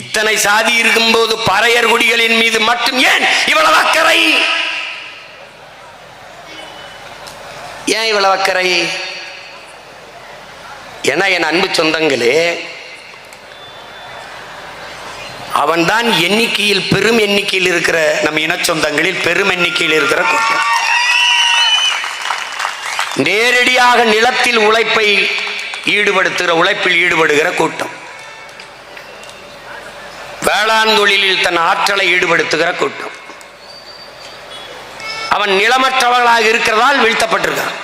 இத்தனை சாதி இருக்கும்போது பறையர் குடிகளின் மீது மட்டும் ஏன் இவ்வளவு அக்கறை? ஏன் இவ்வளவு அக்கறை? என என் அன்பு சொந்தங்களே, அவன்தான் எண்ணிக்கையில் பெரும் எண்ணிக்கையில் இருக்கிற நம் இன சொந்தங்களில் பெரும் எண்ணிக்கையில் இருக்கிற கூட்டம். நேரடியாக நிலத்தில் உழைப்பில் ஈடுபடுகிற கூட்டம், வேளாண் தொழிலில் தன் ஆற்றலை ஈடுபடுத்துகிற கூட்டம். அவன் நிலமற்றவர்களாக இருக்கிறதால் வீழ்த்தப்பட்டிருக்கான்.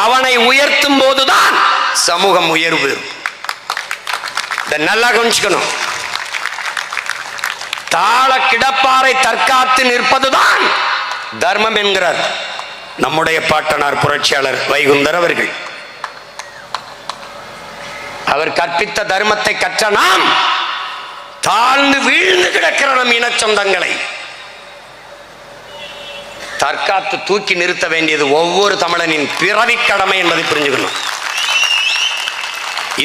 அவனை உயர்த்தும் போதுதான் சமூகம் உயர்வு. நல்லா கவனிச்சுக்கணும். தாள கிடப்பாரை தற்காத்து நிற்பதுதான் தர்மம் என்கிறார் நம்முடைய பாட்டனார் புரட்சியாளர் வைகுந்தர் அவர்கள். அவர் கற்பித்த தர்மத்தை கற்ற நாம் தாழ்ந்து வீழ்ந்து கிடக்கிற நம் இன சொந்தங்களை தற்காத்து தூக்கி நிறுத்த வேண்டியது ஒவ்வொரு தமிழனின் பிறவி கடமை என்பதை புரிஞ்சுக்கணும்.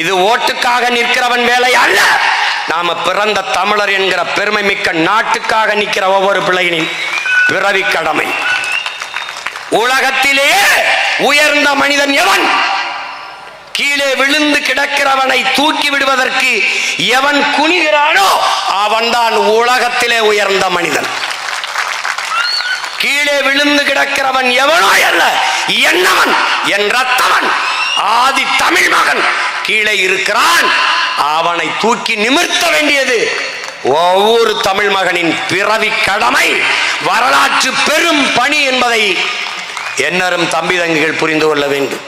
இது ஓட்டுக்காக நிற்கிறவன் வேலை அல்ல. நாம பிறந்த தமிழர் என்கிற பெருமை மிக்க நாட்டுக்காக நிற்கிற ஒவ்வொரு பிள்ளைகளின் பிறவி கடமை. உலகத்திலேயே உயர்ந்த மனிதன் எவன்? கீழே விழுந்து கிடக்கிறவனை தூக்கி விடுவதற்கு எவன் குனிகிறானோ அவன்தான் உலகத்திலே உயர்ந்த மனிதன். கீழே விழுந்து கிடக்கிறவன் எவனோ அல்ல, என்னவன் என் ரத்தவன் ஆதி தமிழ் மகன் கீழே இருக்கிறான். அவனை தூக்கி நிமிர்த்த வேண்டியது ஒவ்வொரு தமிழ் மகனின் பிறவி கடமை, வரலாற்று பெரும் பணி என்பதை என்னரும் தம்பி தங்கிகள் புரிந்து கொள்ள வேண்டும்.